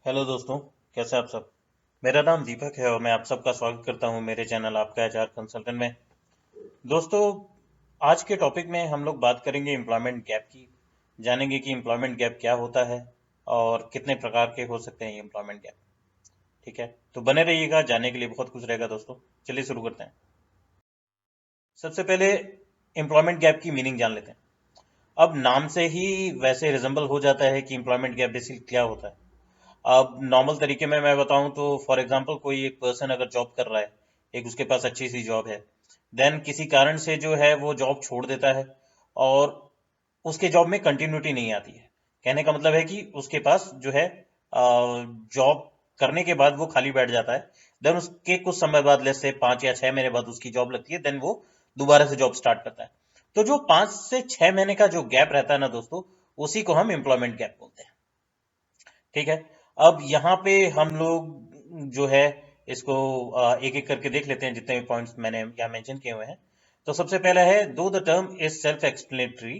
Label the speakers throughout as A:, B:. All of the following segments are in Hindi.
A: हेलो दोस्तों, कैसे आप सब। मेरा नाम दीपक है और मैं आप सबका स्वागत करता हूं मेरे चैनल आपका एचआर कंसल्टेंट में। दोस्तों, आज के टॉपिक में हम लोग बात करेंगे एम्प्लॉयमेंट गैप की। जानेंगे कि एम्प्लॉयमेंट गैप क्या होता है और कितने प्रकार के हो सकते हैं ये एम्प्लॉयमेंट गैप। ठीक है, तो बने रहिएगा, जानने के लिए बहुत कुछ रहेगा दोस्तों। चलिए शुरू करते हैं। सबसे पहले एम्प्लॉयमेंट गैप की मीनिंग जान लेते हैं। अब नाम से ही वैसे रिजेंबल हो जाता है कि एम्प्लॉयमेंट गैप बेसिकली क्या होता है। अब नॉर्मल तरीके में मैं बताऊं तो फॉर एग्जांपल कोई एक पर्सन अगर जॉब कर रहा है, एक उसके पास अच्छी सी जॉब है, देन किसी कारण से जो है वो जॉब छोड़ देता है और उसके जॉब में कंटिन्यूटी नहीं आती है। कहने का मतलब है कि उसके पास जो है जॉब करने के बाद वो खाली बैठ जाता है। देन उसके कुछ समय बाद, लेट्स से 5 या 6 महीने बाद उसकी जॉब लगती है, देन वो दोबारा से जॉब स्टार्ट करता है। तो जो 5 से 6 महीने का जो गैप रहता है ना दोस्तों, उसी को हम एम्प्लॉयमेंट गैप बोलते हैं। ठीक है। अब यहाँ पे हम लोग जो है इसको एक एक करके देख लेते हैं, जितने भी पॉइंट्स मैंने यहाँ मेंशन किए हुए हैं। तो सबसे पहला है, though the term is self explanatory,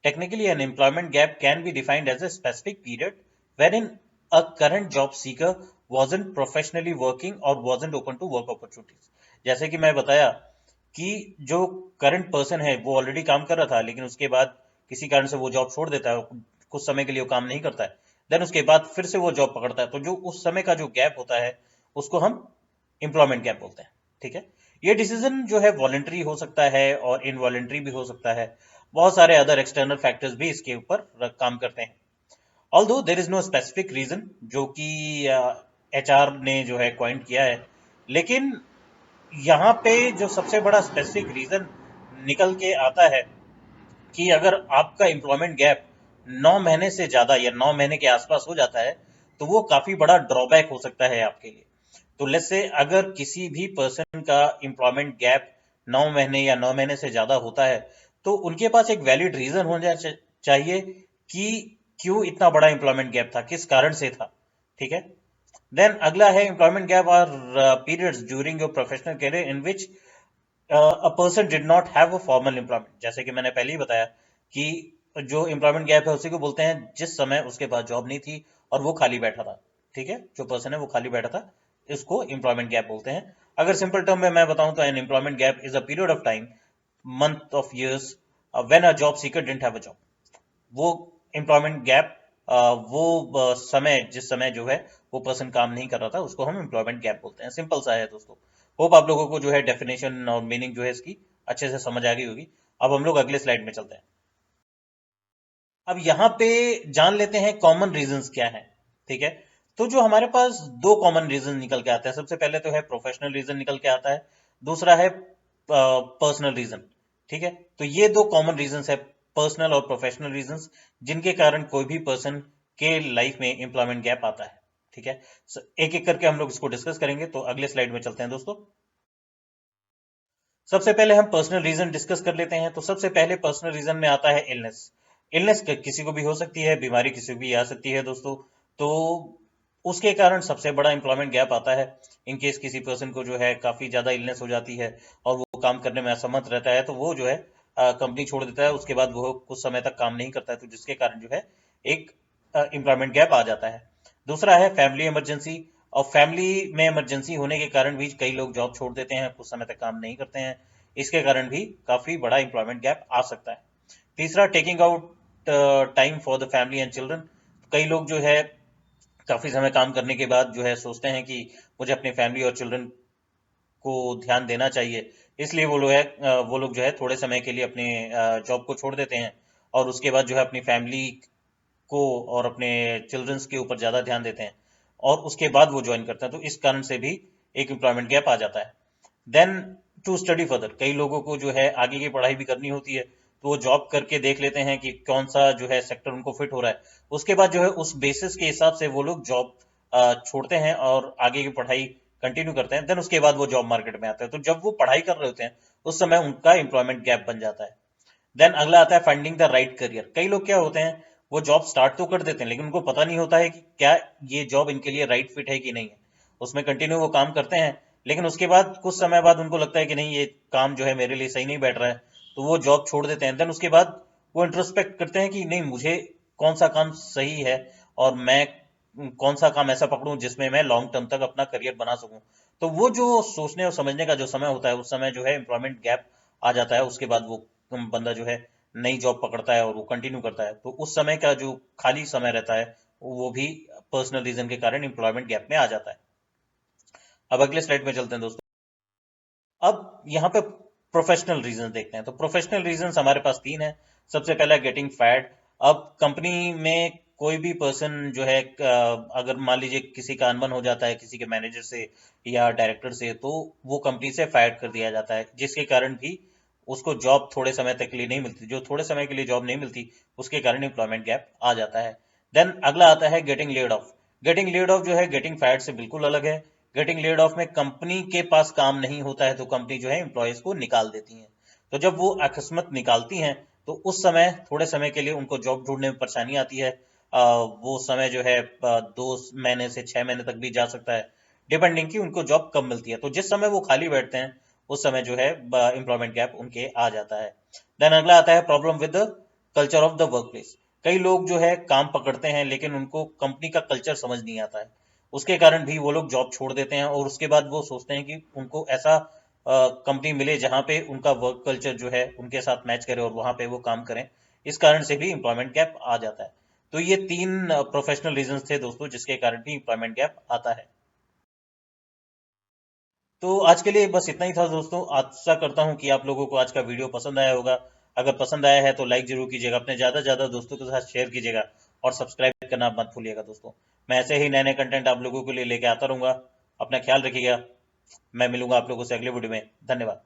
A: technically an employment gap can be defined as a specific period wherein a current job seeker wasn't professionally working or wasn't open to work opportunities। जैसे कि मैं बताया कि जो करंट पर्सन है वो ऑलरेडी काम कर रहा था, लेकिन उसके बाद किसी कारण से वो जॉब छोड़ देता है, कुछ समय के लिए वो काम नहीं करता है, देन उसके बाद फिर से वो जॉब पकड़ता है। तो जो उस समय का जो गैप होता है उसको हम एम्प्लॉयमेंट गैप बोलते हैं। ठीक है। ये डिसीजन जो है वॉलेंट्री हो सकता है और इनवॉलेंट्री भी हो सकता है। बहुत सारे अदर एक्सटर्नल फैक्टर्स भी इसके ऊपर काम करते हैं। Although there is no specific reason जो कि एचआर ने जो है क्वाइंट किया है, लेकिन यहाँ पे जो सबसे बड़ा स्पेसिफिक रीजन निकल के आता है कि अगर आपका एम्प्लॉयमेंट गैप 9 महीने से ज्यादा या 9 महीने के आसपास हो जाता है, तो वो काफी बड़ा ड्रॉबैक हो सकता है आपके लिए। तो लेट्स से अगर किसी भी पर्सन का एम्प्लॉयमेंट गैप 9 महीने या 9 महीने से ज्यादा होता है, तो उनके पास एक वैलिड रीजन होना चाहिए कि क्यों इतना बड़ा एम्प्लॉयमेंट गैप था, किस कारण से था। ठीक है। देन अगला है, employment gap are periods during your professional career in which a person did not have a formal employment. जैसे कि मैंने पहले ही बताया कि जो एम्प्लॉयमेंट गैप है उसी को बोलते हैं जिस समय उसके पास जॉब नहीं थी और वो खाली बैठा था। ठीक है, जो पर्सन है वो खाली बैठा था, इसको एम्प्लॉयमेंट गैप बोलते हैं। अगर सिंपल टर्म में मैं बताऊं तो N employment gap is a period of time, month of years, when a job seeker didn't have a job. वो एम्प्लॉयमेंट गैप, वो समय जिस समय जो है वो पर्सन काम नहीं कर रहा था, उसको हम एम्प्लॉयमेंट गैप बोलते हैं। सिंपल सा है दोस्तों। होप आप लोगों को जो है डेफिनेशन और मीनिंग जो है इसकी अच्छे से समझ आ गई होगी। अब हम लोग अगले स्लाइड में चलते हैं। अब यहाँ पे जान लेते हैं कॉमन रीजंस क्या है। ठीक है। तो जो हमारे पास दो कॉमन रीजन निकल के आते हैं, सबसे पहले तो है प्रोफेशनल रीजन निकल के आता है, दूसरा है पर्सनल रीजन। ठीक है। तो ये दो कॉमन रीजंस है, पर्सनल और प्रोफेशनल रीजंस, जिनके कारण कोई भी पर्सन के लाइफ में एम्प्लॉयमेंट गैप आता है। ठीक है। एक एक करके हम लोग इसको डिस्कस करेंगे, तो अगले स्लाइड में चलते हैं दोस्तों। सबसे पहले हम पर्सनल रीजन डिस्कस कर लेते हैं। तो सबसे पहले पर्सनल रीजन में आता है इलनेस। इलनेस किसी को भी हो सकती है, बीमारी किसी को भी आ सकती है दोस्तों। तो उसके कारण सबसे बड़ा एम्प्लॉयमेंट गैप आता है। इन केस किसी पर्सन को जो है काफी ज्यादा इलनेस हो जाती है और वो काम करने में असमर्थ रहता है, तो वो जो है कंपनी छोड़ देता है, उसके बाद वो कुछ समय तक काम नहीं करता है, तो जिसके कारण जो है एक एम्प्लॉयमेंट गैप आ जाता है। दूसरा है फैमिली इमरजेंसी। और फैमिली में इमरजेंसी होने के कारण भी कई लोग जॉब छोड़ देते हैं, कुछ समय तक काम नहीं करते हैं, इसके कारण भी काफी बड़ा एम्प्लॉयमेंट गैप आ सकता है। तीसरा, taking out time for the family and children. कई लोग जो है काफी समय काम करने के बाद जो है सोचते हैं कि मुझे अपनी फैमिली और चिल्ड्रन को ध्यान देना चाहिए, इसलिए वो लोग जो है थोड़े समय के लिए अपने जॉब को छोड़ देते हैं और उसके बाद जो है अपनी फैमिली को और अपने चिल्ड्रंस के ऊपर ज्यादा ध्यान देते हैं और उसके बाद वो ज्वाइन करते हैं, तो इस कारण से भी एक एम्प्लॉयमेंट गैप आ जाता है। देन टू स्टडी फर्दर, कई लोगों को जो है आगे की पढ़ाई भी करनी होती है, तो वो जॉब करके देख लेते हैं कि कौन सा जो है सेक्टर उनको फिट हो रहा है, उसके बाद जो है उस बेसिस के हिसाब से वो लोग जॉब छोड़ते हैं और आगे की पढ़ाई कंटिन्यू करते हैं। देन उसके बाद वो जॉब मार्केट में आते हैं, तो जब वो पढ़ाई कर रहे होते हैं उस समय उनका एम्प्लॉयमेंट गैप बन जाता है। देन अगला आता है फाइंडिंग द राइट करियर। कई लोग क्या होते हैं, वो जॉब स्टार्ट तो कर देते हैं, लेकिन उनको पता नहीं होता है कि क्या ये जॉब इनके लिए राइट फिट है कि नहीं है। उसमें कंटिन्यू वो काम करते हैं, लेकिन उसके बाद कुछ समय बाद उनको लगता है कि नहीं, ये काम जो है मेरे लिए सही नहीं बैठ रहा है, तो वो जॉब छोड़ देते हैं। देन उसके बाद वो इंट्रोस्पेक्ट करते हैं कि नहीं, मुझे कौन सा काम सही है और मैं कौन सा काम ऐसा पकड़ूं जिसमें मैं लॉन्ग टर्म तक अपना करियर बना सकूं। तो वो जो सोचने और समझने का जो समय होता है, उस समय जो है एम्प्लॉयमेंट गैप आ जाता है। उसके बाद वो बंदा जो है नई जॉब पकड़ता है और वो कंटिन्यू करता है। तो उस समय का जो खाली समय रहता है वो भी पर्सनल रीजन के कारण एम्प्लॉयमेंट गैप में आ जाता है। अब अगले स्लाइड में चलते हैं दोस्तों। अब यहाँ पे प्रोफेशनल रीजन देखते हैं। तो प्रोफेशनल रीजन हमारे पास तीन है। सबसे पहला गेटिंग फायर्ड। अब कंपनी में कोई भी पर्सन जो है अगर मान लीजिए किसी का अनबन हो जाता है किसी के मैनेजर से या डायरेक्टर से, तो वो कंपनी से फायर कर दिया जाता है, जिसके कारण भी उसको जॉब थोड़े समय तक के लिए नहीं मिलती। जो थोड़े समय के लिए जॉब नहीं मिलती उसके कारण एम्प्लॉयमेंट गैप आ जाता है। देन अगला आता है getting laid off. Getting laid off जो है गेटिंग फायर्ड से बिल्कुल अलग है। गेटिंग लेड ऑफ में कंपनी के पास काम नहीं होता है तो कंपनी जो है एम्प्लॉयज को निकाल देती है। तो जब वो अकस्मात निकालती हैं तो उस समय थोड़े समय के लिए उनको जॉब ढूंढने में परेशानी आती है। वो समय जो है 2 महीने से 6 महीने तक भी जा सकता है, डिपेंडिंग कि उनको जॉब कब मिलती है। तो जिस समय वो खाली बैठते हैं उस समय जो है एम्प्लॉयमेंट गैप उनके आ जाता है। देन अगला आता है problem with the culture of the work place. कई लोग जो है काम पकड़ते हैं लेकिन उनको कंपनी का कल्चर समझ नहीं आता है। उसके कारण भी वो लोग जॉब छोड़ देते हैं और उसके बाद वो सोचते हैं कि उनको ऐसा कंपनी मिले जहां पे उनका वर्क कल्चर जो है उनके साथ मैच करे और वहां पे वो काम करें। इस कारण से भी एम्प्लॉयमेंट गैप आ जाता है। तो ये तीन प्रोफेशनल रीजंस थे दोस्तों जिसके कारण भी एम्प्लॉयमेंट गैप आता है। तो आज के लिए बस इतना ही था दोस्तों। आशा करता हूँ कि आप लोगों को आज का वीडियो पसंद आया होगा। अगर पसंद आया है तो लाइक जरूर कीजिएगा, अपने ज़्यादा से ज़्यादा दोस्तों के साथ शेयर कीजिएगा और सब्सक्राइब करना मत भूलिएगा दोस्तों। मैं ऐसे ही नए नए कंटेंट आप लोगों के लिए लेके आता रहूंगा। अपना ख्याल रखिएगा। मैं मिलूंगा आप लोगों से अगले वीडियो में। धन्यवाद।